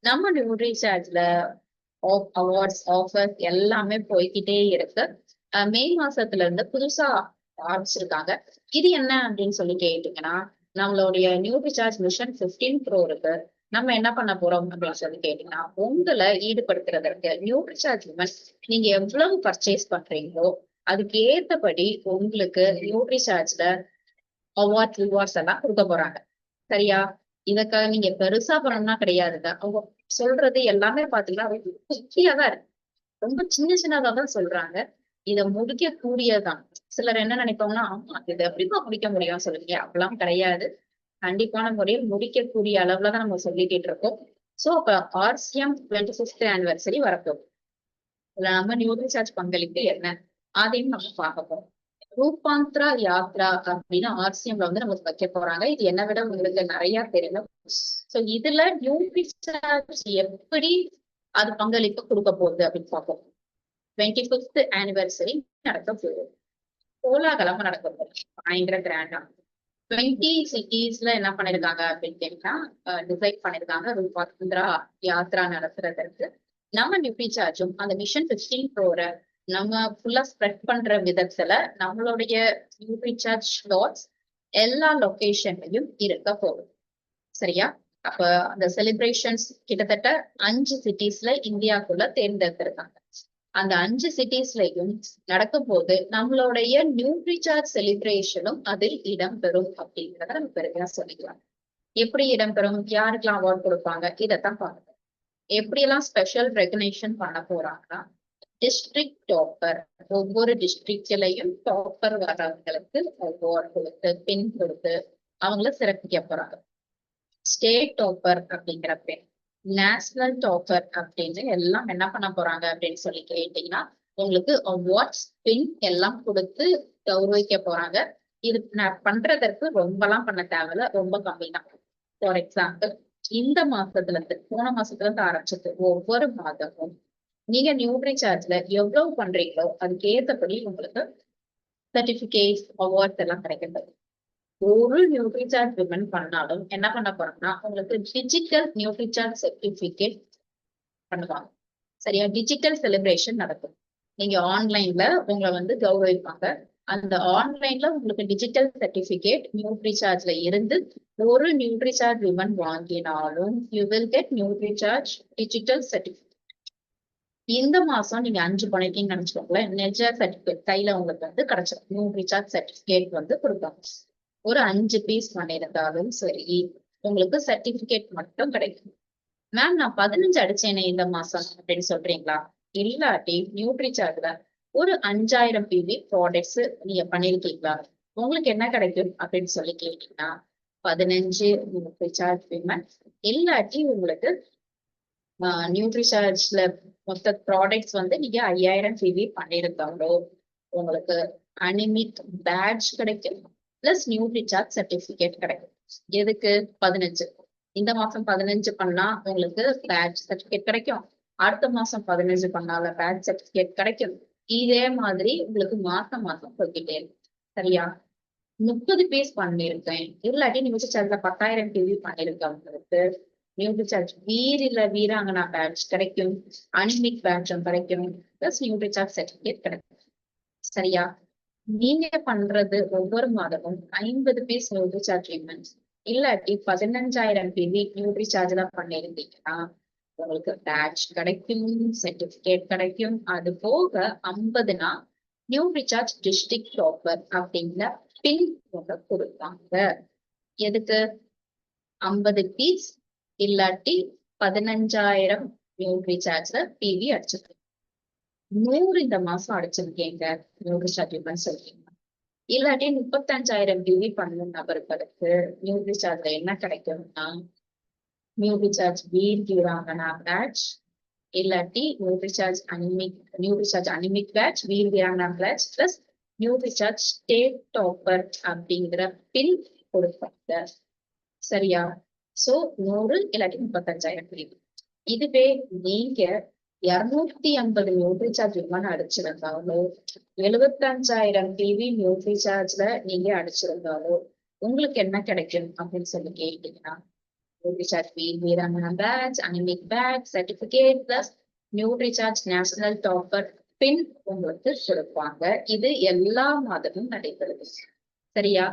நம்ம nutri சார்ஜ்ல awards offers எல்லாமே போய்கிட்டே இருக்கு. மே மாசத்துல இருந்து புதுசா ஆரம்பிச்சிருக்காங்க. இது என்ன அப்படின்னு சொல்லி கேட்டீங்கன்னா, நம்மளுடைய நியூட்ரி சார்ஜ் மிஷன் 15 ப்ரோ இருக்கு. நம்ம என்ன பண்ண போறோம் அப்படின்னு சொல்லி கேட்டீங்கன்னா, உங்களை ஈடுபடுத்துறதற்கு நியூட்ரி சார்ஜ் நீங்க எவ்வளவு பர்ச்சேஸ் பண்றீங்களோ அதுக்கு ஏத்தபடி உங்களுக்கு நியூட்ரி சார்ஜ்ல அவார்ட் ரிவார்ட்ஸ் எல்லாம் கொடுக்க போறாங்க. சரியா? இதுக்காக நீங்க பெருசா பண்ணணும்னா கிடையாதுங்க. அவங்க சொல்றது எல்லாமே பாத்தீங்கன்னா ரொம்ப குட்டியாதான் இருக்கு. ரொம்ப சின்ன சின்னதா தான் சொல்றாங்க. இத முடிக்க கூடியதான். சிலர் என்ன நினைப்பாங்கன்னா, ஆமா இதை எப்படிப்பா முடிக்க முடியும் சொல்லுங்க, அப்படிலாம் கிடையாது. கண்டிப்பான முறையில் முடிக்கக்கூடிய அளவுலதான் நம்ம சொல்லிக்கிட்டு இருக்கோம். சோ அப்ப ஆர்சிஎம் 25th ஆனிவர்சரி வரப்போகுது. நம்ம நியூட்ரி சார்ஜ் பங்களிப்பு என்ன அதையும் நம்ம பார்க்க போறோம். ரூபாந்தரா யாத்ரா அப்படின்னு ஆர்சிஎம்ல வந்து நமக்கு வைக்க போறாங்க. இது என்னை விட உங்களுக்கு நிறைய தெரியும். சோ இதுல நியூட்ரி சார்ஜ் எப்படி அது பங்களிப்பு கொடுக்க போகுது அப்படின்னு பார்ப்போம். 25th ஆனிவர்சரி நடக்க போகுது. கோலாகலமா நடக்க போகுது. பயங்கர கிராண்டா 20 சிட்டிஸ்ல என்ன பண்ணிருக்காங்க அப்படின்னு கேட்டா டிசைட் பண்ணிருக்காங்க ரூபாந்தரா யாத்ரா நடத்துறதற்கு. நம்ம நியூட்ரி சார்ஜும் அந்த மிஷன் 15 ப்ரோர நம்ம ஃபுல்லா ஸ்ப்ரெட் பண்ற விதத்துல நம்மளுடைய நியூட்ரி சார்ஜ் ஸ்லாட்ஸ் எல்லா லொகேஷன்லயும் இருக்க போகுது. சரியா? அப்ப அந்த செலிப்ரேஷன்ஸ் கிட்டத்தட்ட 5 சிட்டிஸ்ல இந்தியாக்குள்ள தேர்ந்தெடுத்திருக்காங்க. அந்த 5 சிட்டிஸ்லயும் நடக்கும் போது நம்மளுடைய நியூட்ரி சார்ஜ் செலிப்ரேஷனும் அதில் இடம்பெறும் அப்படிங்கிறத நம்ம பெருமையா சொல்லிக்கலாம். எப்படி இடம்பெறும், யாருக்கெல்லாம் அவார்ட் கொடுப்பாங்க, இதைத்தான் பாருங்க. எப்படி எல்லாம் ஸ்பெஷல் ரெகக்னேஷன் பண்ண போறாங்கன்னா, டிஸ்ட்ரிக்ட் டாப்பர், ஒவ்வொரு டிஸ்ட்ரிக்ட்லயும் டாப்பர் வர்றவங்களுக்கு அவார்ட் கொடுத்து பின் கொடுத்து அவங்கள சிறப்பிக்க போறாங்க. ஸ்டேட் டாப்பர் அப்படிங்கிற பேர், நேஷனல் டாப்பர் அப்படின்னு எல்லாம் என்ன பண்ண போறாங்க அப்படின்னு சொல்லி கேட்டீங்கன்னா, உங்களுக்கு அவார்ட்ஸ் பின் எல்லாம் கொடுத்து கௌரவிக்க போறாங்க. இது பண்றதற்கு ரொம்பலாம் பண்ண தேவையில்ல, ரொம்ப கம்மி தான். ஃபார் எக்ஸாம்பிள், இந்த மாசத்துல இருந்து போன மாசத்துல இருந்து ஆரம்பிச்சது ஒவ்வொரு மாதமும் நீங்க நியூட்ரி சார்ஜ்ல எவ்வளவு பண்றீங்களோ அதுக்கு ஏத்தபடி உங்களுக்கு சர்டிபிகேட் அவார்ட்ஸ் எல்லாம் கிடைக்கிறது. ஒரு நியூட்ரி சார்ஜ் விமன் பண்ணாலும் என்ன பண்ண போறோம்னா உங்களுக்கு டிஜிட்டல் நியூட்ரி சார்ஜ் சர்டிபிகேட் பண்ணுவாங்க. சரியா? டிஜிட்டல் செலிப்ரேஷன் நடக்கும். நீங்க ஆன்லைன்ல உங்களை வந்து கௌரவிப்பாங்க. அந்த ஆன்லைன்ல உங்களுக்கு டிஜிட்டல் சர்டிபிகேட் நியூட்ரி சார்ஜ்ல இருந்து ஒரு நியூட்ரி சார்ஜ் விமன் வாங்கினாலும் you will get nutri charge digital certificate. இந்த மாசம் நீங்க 5 பண்ணிட்டீங்கன்னு நினைச்சுக்கோங்களேன், நெஜ சர்டிபிகேட் கையில உங்களுக்கு வந்து கிடைச்சிடும். நியூட்ரி சார்ஜ் சர்டிபிகேட் வந்து கொடுப்பாங்க. ஒரு 5 பீஸ் பண்ணியிருந்தாலும் சரி உங்களுக்கு சர்டிபிகேட் மட்டும் கிடைக்கும். மேம் நான் 15 அடிச்சேனே இந்த மாசம் அப்படின்னு சொல்றீங்களா? இல்லாட்டி நியூட்ரி சார்ஜ்ல ஒரு 5000 பிவி ப்ராடக்ட்ஸ் நீங்க பண்ணிருக்கீங்களா, உங்களுக்கு என்ன கிடைக்கும் அப்படின்னு சொல்லி கேட்டீங்கன்னா 15 நியூட்ரி சார்ஜ் பேமெண்ட். இல்லாட்டி உங்களுக்கு நியூட்ரி சார்ஜ்ல மொத்த ப்ராடக்ட்ஸ் வந்து நீங்க 5000 பிவி பண்ணிருந்தாலோ உங்களுக்கு அனிமிக் பேட்ச் கிடைக்கும், பிளஸ் நியூட்ரி சார்ஜ் சர்டிபிகேட் கிடைக்கும். எதுக்கு? 15 இந்த மாசம் 15 பண்ணா உங்களுக்கு பேட்ச் சர்டிபிகேட் கிடைக்கும். அடுத்த மாசம் 15 பண்ணால பேட்ச் சர்டிபிகேட் கிடைக்கும். இதே மாதிரி உங்களுக்கு மாசம் மாசம் போய்கிட்டே இருக்கும். சரியா? 30 பீஸ் பண்ணிருக்கேன், இல்லாட்டி நியூட்ரி சார்ஜ்ல 10,000 டிவி பண்ணிருக்கவங்களுக்கு நியூட்ரி சார்ஜ் வீரில வீராங்கனா பேட்ச் கிடைக்கும், அனிமிக் பேட்சும் கிடைக்கும், பிளஸ் நியூட்ரி சார்ஜ் சர்டிபிகேட் கிடைக்கும். சரியா? நீங்க பண்றது ஒவ்வொரு மாதமும் 50 பீஸ் நியூட்ரி சார்ஜ் பேமெண்ட் இல்லாட்டி 15,000 பிவி நியூட்ரி சார்ஜ் தான் பண்ணிருந்தீங்கன்னா உங்களுக்கு பேட்ச் கிடைக்கும், சர்டிபிகேட் கிடைக்கும். அது போக 50னா நியூட்ரி சார்ஜ் டிஸ்ட்ரிக்ட் டாப்பர் அப்படிங்கிற பின் கொடுப்பாங்க. எதுக்கு? 50 பீஸ் இல்லாட்டி 15,000 நியூட்ரி சார்ஜ்ல பிவி அடிச்சிருக்கு. 100 இந்த மாசம் அடிச்சிருக்கீங்க நியூட்ரி சார்ஜ் சொல்றீங்க. இல்லாட்டி 35,000 டிவி பண்ணும் நபர்களுக்கு நியூட்ரி சார்ஜ்ல என்ன கிடைக்கும்னா nutri charge Veer Veerangana patch இல்லாட்டி nutri charge anemic patch, Veer Veerangana patch plus nutri charge state topper அப்படிங்கிற பின் கொடுப்பாங்க. சரியா? சோ 100 இல்லாட்டி 35,000 டிவி. இதுவே நீங்க 250 நியூட்ரி சார்ஜ் விமன் அடிச்சிருந்தாலோ 75,000 டிவி நியூட்ரி சார்ஜ்ல நீங்க அடிச்சிருந்தாலோ உங்களுக்கு என்ன கிடைக்கும் அப்படின்னு சொல்லி கேட்டீங்கன்னா NutriCharge Veeramana badge, anemic badge, certificate plus NutriCharge national topper pin உங்களுக்கு கொடுப்பாங்க. இது எல்லா மாதமும் நடைபெறுது. சரியா?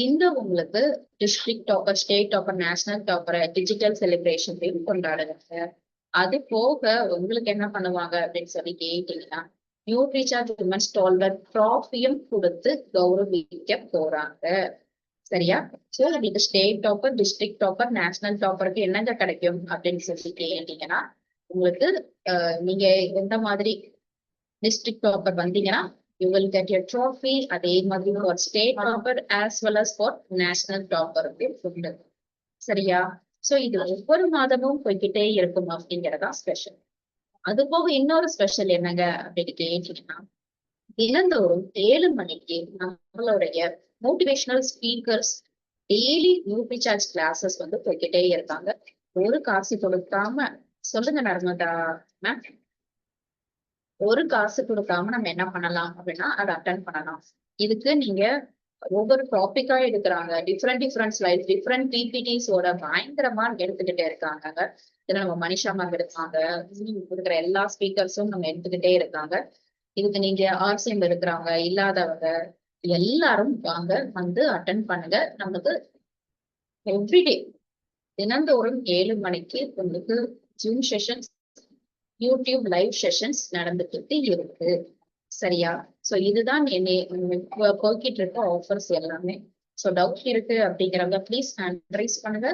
இந்த உங்களுக்கு district topper, state topper, national topper, digital celebration கொண்டாடுறாங்க. அது போக உங்களுக்கு என்ன பண்ணுவாங்க அப்படின்னு சொல்லி கேட்டீங்கன்னா, நியூட்ரிசார்ஜ் விமன்ஸ் டால்வர் ட்ராஃபியும் கொடுத்து கௌரவிக்க போறாங்க. சரியா? சோ உங்களுக்கு state topper, district topper, national டாப்பருக்கு என்னங்க கிடைக்கும் அப்படின்னு சொல்லி கேட்டீங்கன்னா, உங்களுக்கு நீங்க எந்த மாதிரி டிஸ்ட்ரிக்ட் டாப்பர் வந்தீங்கன்னா you will get your trophy. அதே மாதிரி for state topper as well as for national topper உண்டு. சரியா? சோ இது ஒவ்வொரு மாதமும் போய்கிட்டே இருக்கும் அப்படிங்கறதா ஸ்பெஷல். அது போக இன்னொரு ஸ்பெஷல் என்னங்க அப்படின்னு கேட்டீங்கன்னா, தினந்தோறும் 7 மணிக்கு நம்மளுடைய motivational speakers daily Nutricharge classes வந்து போய்கிட்டே இருக்காங்க. ஒரு காசு கொடுக்காம. சொல்லுங்க நர்மதா மேம். ஒரு காசு கொடுக்காம நம்ம என்ன பண்ணலாம் அப்படின்னா அதை அட்டன் பண்ணலாம். இதுக்கு நீங்க ஒவ்வொரு டாபிக்கா எடுக்கிறாங்க. டிஃப்ரெண்ட் ஸ்லைட்ஸ், டிஃப்ரெண்ட் பிபிடிஸோட பயங்கரமா எடுத்துக்கிட்டே இருக்காங்க. இதுல நம்ம மனிஷா மேம் எடுப்பாங்க. இருக்கிற எல்லா ஸ்பீக்கர்ஸும் நம்ம எடுத்துக்கிட்டே இருக்காங்க. இதுக்கு நீங்க ஆர்சிஎம் இருக்கிறவங்க, இல்லாதவங்க எல்லாரும் வாங்க, வந்து அட்டன் பண்ணுங்க. நமக்கு எவ்ரிடே தினந்தோறும் 7 மணிக்கு உங்களுக்கு zoom sessions, YouTube live sessions நடந்துட்டு இருக்கு. சரியா? சோ இதுதான் போய்கிட்டு இருக்க ஆஃபர்ஸ் எல்லாமே. சோ டவுட் இருக்கு அப்படிங்கிறவங்க ப்ளீஸ் ஹேண்ட் ரைஸ் பண்ணுங்க.